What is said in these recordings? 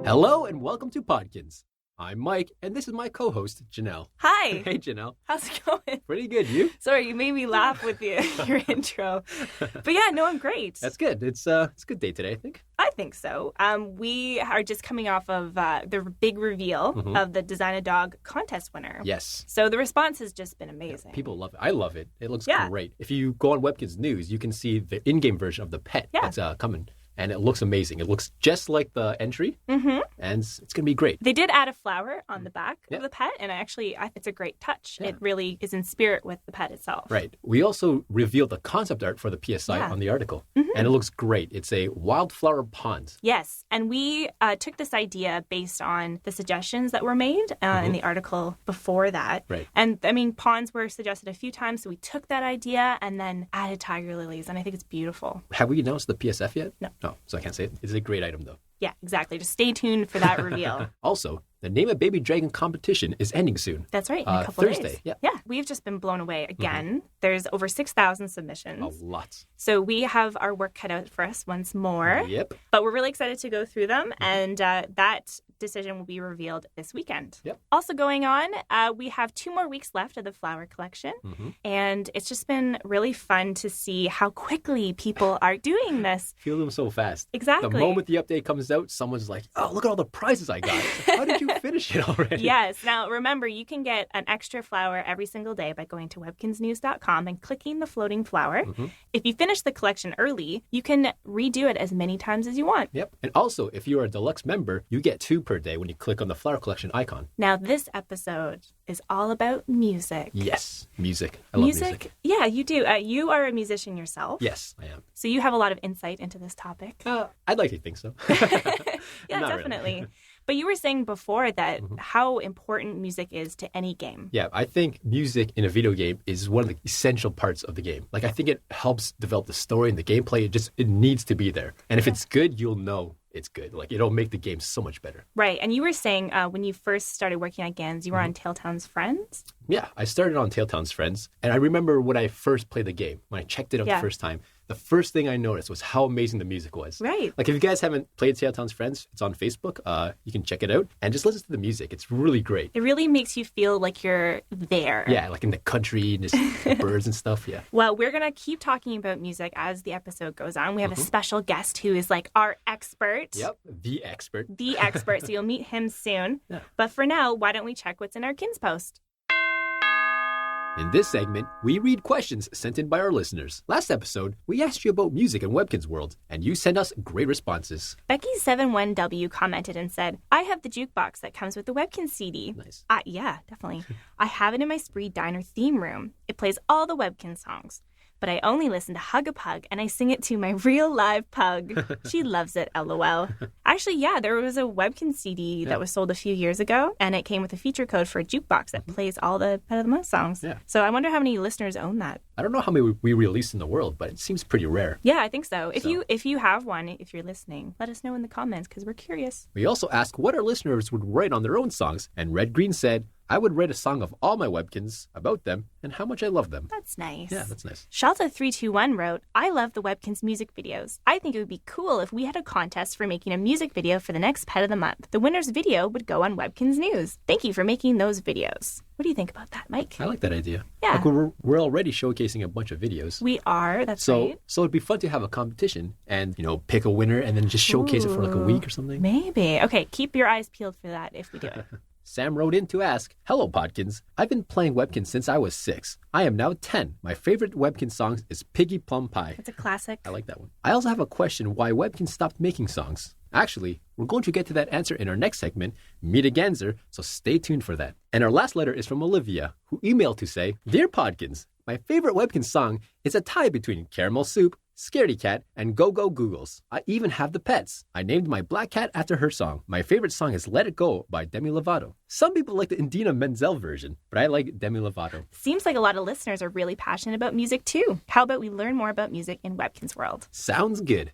Hello and welcome to Podkinz. I'm Mike, and this is my co-host, Gennelle. Hi. Hey, Gennelle. How's it going? Pretty good. You? Sorry, you made me laugh with your intro. But yeah, no, I'm great. That's good. It's a good day today, I think. I think so. We are just coming off of the big reveal of the Design a Dog contest winner. Yes. So the response has just been amazing. Yeah, people love it. I love it. It looks Yeah. great. If you go on Webkinz News, you can see the in-game version of the pet that's coming. And it looks amazing. It looks just like the entry, and it's going to be great. They did add a flower on the back of the pet, and I think it's a great touch. Yeah. It really is in spirit with the pet itself. Right. We also revealed the concept art for the PSI on the article, and it looks great. It's a wildflower pond. Yes, and we took this idea based on the suggestions that were made in the article before that. Right. And, I mean, ponds were suggested a few times, so we took that idea and then added tiger lilies, and I think it's beautiful. Have we announced the PSF yet? No. No, so I can't say it. It's a great item, though. Yeah, exactly. Just stay tuned for that reveal. Also, the Name a Baby Dragon competition is ending soon. That's right, in a couple Thursday, days. Yeah. Yeah, we've just been blown away again. There's over 6,000 submissions. A lot. So we have our work cut out for us once more. Yep. But we're really excited to go through them, and that decision will be revealed this weekend. Yep. Also going on, we have 2 more weeks left of the flower collection, and it's just been really fun to see how quickly people are doing this. Feel them so fast. Exactly. The moment the update comes out, someone's like, oh, look at all the prizes I got. How did you finish it already? Yes. Now, remember, you can get an extra flower every single day by going to webkinznews.com and clicking the floating flower. If you finish the collection early, you can redo it as many times as you want. Yep. And also, if you're a deluxe member, you get 2 per day when you click on the flower collection icon. Now, this episode is all about music. Yes. Music. I love music. Yeah, you do. You are a musician yourself. Yes, I am. So you have a lot of insight into this topic. I'd like to think so. Yeah, Not definitely. really. But you were saying before that how important music is to any game. Yeah, I think music in a video game is one of the essential parts of the game. Like, I think it helps develop the story and the gameplay. It needs to be there. And if it's good, you'll know it's good. Like, it'll make the game so much better. Right. And you were saying when you first started working at Ganz, you were on Tailtown's Friends? Yeah, I started on Tailtown's Friends. And I remember when I first played the game, when I checked it out the first time, the first thing I noticed was how amazing the music was. Right. Like, if you guys haven't played Tailtown's Friends, it's on Facebook. You can check it out and just listen to the music. It's really great. It really makes you feel like you're there. Yeah, like in the country and just birds and stuff. Yeah. Well, we're going to keep talking about music as the episode goes on. We have a special guest who is like our expert. Yep, the expert. The expert. So you'll meet him soon. Yeah. But for now, why don't we check what's in our Kinz post? In this segment, we read questions sent in by our listeners. Last episode, we asked you about music in Webkinz World, and you sent us great responses. Becky71W commented and said, I have the jukebox that comes with the Webkinz CD. Nice. Yeah, definitely. I have it in my Spree Diner theme room. It plays all the Webkinz songs. But I only listen to Hug a Pug, and I sing it to my real live pug. She loves it, LOL. Actually, yeah, there was a Webkinz CD that was sold a few years ago, and it came with a feature code for a jukebox that plays all the Pet of the Month songs. Yeah. So I wonder how many listeners own that. I don't know how many we released in the world, but it seems pretty rare. Yeah, I think so. If you have one, if you're listening, let us know in the comments, because we're curious. We also asked what our listeners would write on their own songs, and Red Green said, I would write a song of all my Webkinz about them and how much I love them. That's nice. Yeah, that's nice. Shalta321 wrote, I love the Webkinz music videos. I think it would be cool if we had a contest for making a music video for the next Pet of the Month. The winner's video would go on Webkinz News. Thank you for making those videos. What do you think about that, Mike? I like that idea. Yeah. Like, we're already showcasing a bunch of videos. We are, that's right. So it'd be fun to have a competition and, pick a winner and then just showcase it for like a week or something. Maybe. Okay, keep your eyes peeled for that if we do it. Sam wrote in to ask, Hello, Podkinz. I've been playing Webkinz since I was 6. I am now 10. My favorite Webkinz song is Piggy Plum Pie. It's a classic. I like that one. I also have a question why Webkinz stopped making songs. Actually, we're going to get to that answer in our next segment, Meet a Ganzer, so stay tuned for that. And our last letter is from Olivia, who emailed to say, Dear Podkinz, my favorite Webkinz song is a tie between Caramel Soup, Scaredy Cat, and Go Go Googles. I even have the pets. I named my black cat after her song. My favorite song is Let It Go by Demi Lovato. Some people like the Indina Menzel version, but I like Demi Lovato. Seems like a lot of listeners are really passionate about music too. How about we learn more about music in Webkinz World? Sounds good.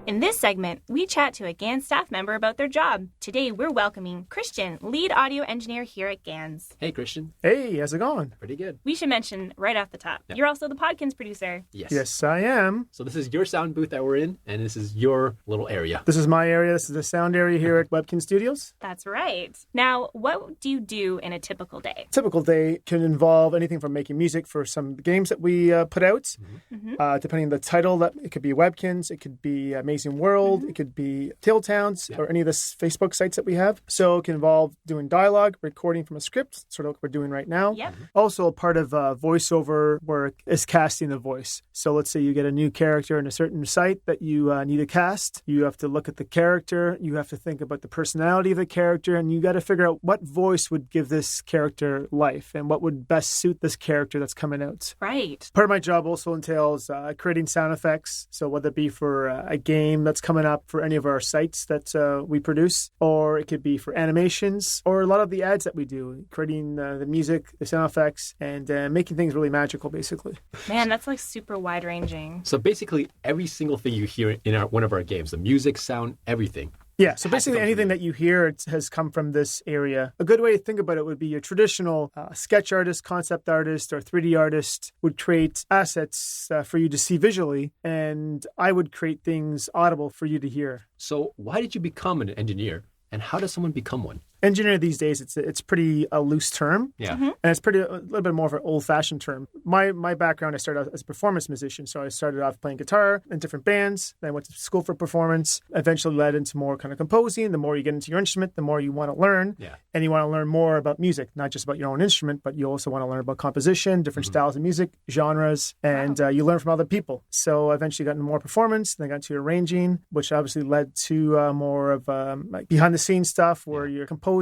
In this segment, we chat to a Ganz staff member about their job. Today, we're welcoming Christian, lead audio engineer here at Ganz. Hey, Christian. Hey, how's it going? Pretty good. We should mention right off the top, you're also the Podkinz producer. Yes. Yes, I am. So this is your sound booth that we're in, and this is your little area. This is my area. This is the sound area here at Webkinz Studios. That's right. Now, what do you do in a typical day? Typical day can involve anything from making music for some games that we put out, depending on the title. That it could be Webkinz, it could be Amazing World, it could be Tail Towns, or any of the Facebook sites that we have. So it can involve doing dialogue, recording from a script, sort of what we're doing right now. Yep. Also, a part of voiceover work is casting the voice. So let's say you get a new character in a certain site that you need to cast. You have to look at the character. You have to think about the personality of the character, and you got to figure out what voice would give this character life and what would best suit this character that's coming out. Right. Part of my job also entails creating sound effects. So whether it be for a game that's coming up for any of our sites that we produce, or it could be for animations, or a lot of the ads that we do, creating the music, the sound effects, and making things really magical, basically. Man, that's like super wide-ranging. So basically, every single thing you hear in one of our games, the music, sound, everything. Yeah, so basically anything that you hear has come from this area. A good way to think about it would be your traditional sketch artist, concept artist, or 3D artist would create assets for you to see visually, and I would create things audible for you to hear. So why did you become an engineer, and how does someone become one? Engineer these days, it's pretty a loose term. Yeah. And it's a little bit more of an old-fashioned term. My background, I started out as a performance musician. So I started off playing guitar in different bands. Then I went to school for performance. Eventually led into more kind of composing. The more you get into your instrument, the more you want to learn. Yeah. And you want to learn more about music, not just about your own instrument, but you also want to learn about composition, different styles of music, genres, and you learn from other people. So I eventually got into more performance. Then I got into arranging, which obviously led to more of like behind-the-scenes stuff where you're composing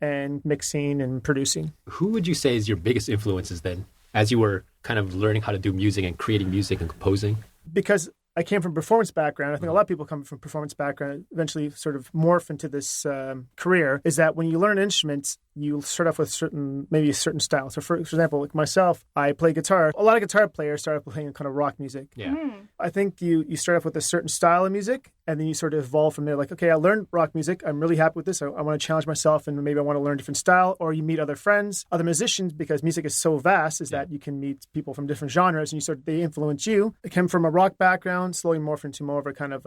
and mixing and producing. Who would you say is your biggest influences then, as you were kind of learning how to do music and creating music and composing? Because I came from a performance background. I think a lot of people come from performance background, eventually sort of morph into this career, is that when you learn instruments, you start off with maybe a certain style. So for example, like myself, I play guitar. A lot of guitar players start off playing kind of rock music. Yeah. I think you start off with a certain style of music, and then you sort of evolve from there. Like, okay, I learned rock music. I'm really happy with this. I want to challenge myself, and maybe I want to learn a different style. Or you meet other friends, other musicians, because music is so vast, is that you can meet people from different genres, and they influence you. I came from a rock background, slowly morphed into more of a kind of,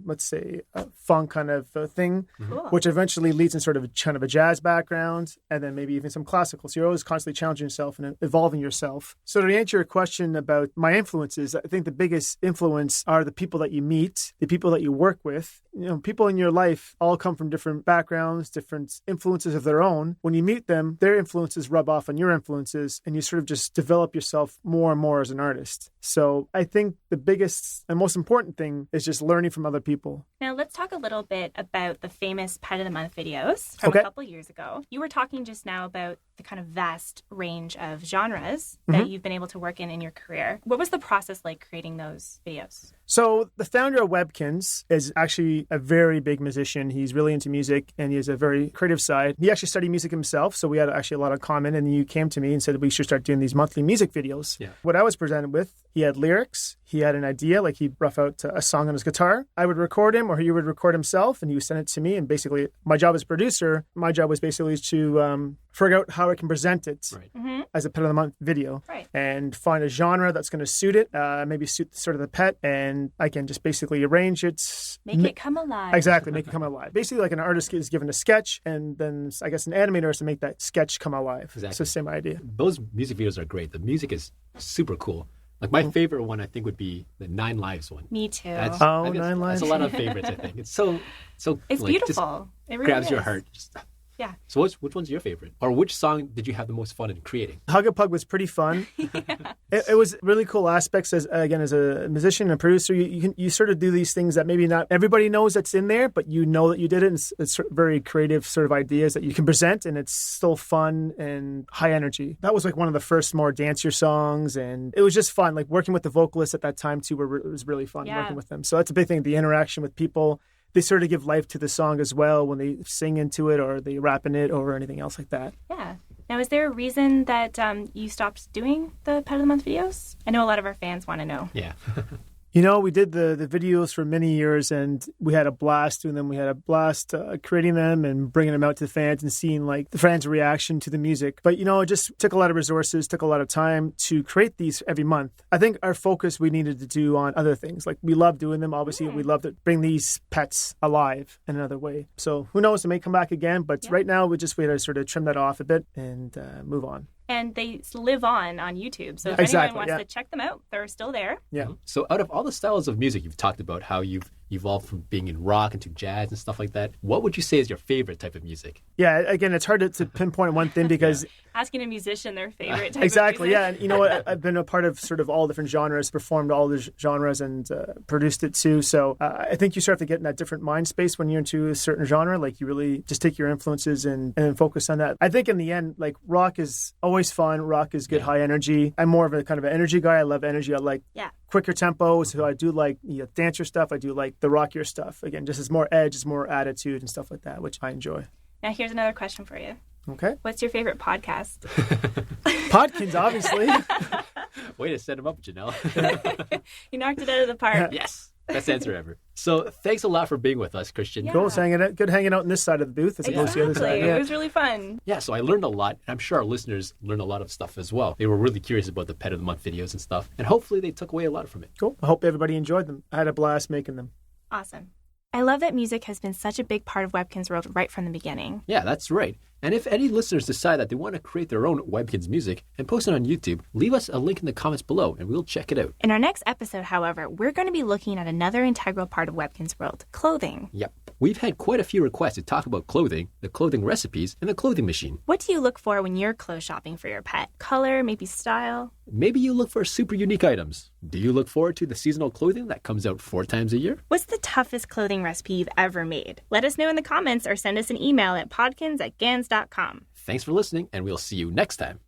let's say, a funk kind of thing, which eventually leads in sort of a jazz background, and then maybe even some classical. So you're always constantly challenging yourself and evolving yourself. So to answer your question about my influences, I think the biggest influence are the people that you meet, the people that you work with. You know, people in your life all come from different backgrounds, different influences of their own. When you meet them, their influences rub off on your influences, and you sort of just develop yourself more and more as an artist. So I think the biggest and most important thing is just learning from other people. Now, let's talk a little bit about the famous Pet of the Month videos from a couple years ago. You were talking just now about the kind of vast range of genres that you've been able to work in your career. What was the process like creating those videos? So the founder of Webkinz is actually a very big musician. He's really into music, and he has a very creative side. He actually studied music himself, so we had actually a lot of common, and you came to me and said we should start doing these monthly music videos. Yeah. What I was presented with, he had lyrics, he had an idea, like he'd rough out a song on his guitar. I would record him, or he would record himself, and he would send it to me, and basically my job as producer, my job was basically to figure out how I can present it as a Pet of the Month video, and find a genre that's going to suit it, maybe suit sort of the pet, and I can just basically arrange it. Make it come alive. Exactly, make it come alive. Basically, like an artist is given a sketch, and then I guess an animator has to make that sketch come alive. Exactly. It's the same idea. Those music videos are great. The music is super cool. Like my favorite one, I think, would be the 9 Lives one. Me too. 9 Lives. That's a lot of favorites, I think. It's so it's like, beautiful. It really grabs is. your heart. Yeah. So which one's your favorite? Or which song did you have the most fun in creating? Hug a Pug was pretty fun. It was really cool aspects as a musician and producer. You sort of do these things that maybe not everybody knows that's in there, but you know that you did it. And it's very creative sort of ideas that you can present, and it's still fun and high energy. That was like one of the first more dancier songs, and it was just fun. Like working with the vocalists at that time too, it was really fun working with them. So that's a big thing, the interaction with people. They sort of give life to the song as well when they sing into it or they rap in it or anything else like that. Yeah. Now, is there a reason that you stopped doing the Pet of the Month videos? I know a lot of our fans want to know. Yeah. You know, we did the videos for many years, and we had a blast doing them. We had a blast creating them and bringing them out to the fans and seeing like the fans' reaction to the music. But, you know, it just took a lot of resources, took a lot of time to create these every month. I think our focus we needed to do on other things. Like, we love doing them. Obviously, we love to bring these pets alive in another way. So who knows, it may come back again. But right now, we had to sort of trim that off a bit and move on. And they live on YouTube. So if anyone wants to check them out, they're still there. Yeah. So out of all the styles of music you've talked about, how you've evolved from being in rock into jazz and stuff like that, what would you say is your favorite type of music? Yeah, again, it's hard to pinpoint one thing because... Asking a musician their favorite type exactly, of music. yeah. And you know what? I've been a part of sort of all different genres, performed all the genres and produced it too. So I think you start to get in that different mind space when you're into a certain genre. Like, you really just take your influences and focus on that. I think in the end, like, rock is always fun. Rock is good, high energy. I'm more of a kind of an energy guy. I love energy. I like quicker tempo. So I do like dancer stuff. I do like the rockier stuff. Again, just as more edge, as more attitude and stuff like that, which I enjoy. Now, here's another question for you. Okay. What's your favorite podcast? Podkinz, obviously. Way to set him up, Gennelle. You knocked it out of the park. Yes. Best answer ever. So thanks a lot for being with us, Christian. Yeah. Good hanging out on this side of the booth as opposed to the other side. It was really fun. Yeah, so I learned a lot. And I'm sure our listeners learned a lot of stuff as well. They were really curious about the Pet of the Month videos and stuff. And hopefully they took away a lot from it. Cool. I hope everybody enjoyed them. I had a blast making them. Awesome. I love that music has been such a big part of Webkinz World right from the beginning. Yeah, that's right. And if any listeners decide that they want to create their own Webkinz music and post it on YouTube, leave us a link in the comments below and we'll check it out. In our next episode, however, we're going to be looking at another integral part of Webkinz World, clothing. Yep. We've had quite a few requests to talk about clothing, the clothing recipes, and the clothing machine. What do you look for when you're clothes shopping for your pet? Color, maybe style? Maybe you look for super unique items. Do you look forward to the seasonal clothing that comes out 4 times a year? What's the toughest clothing recipe you've ever made? Let us know in the comments or send us an email at podkinz@gans.com. Thanks for listening, and we'll see you next time.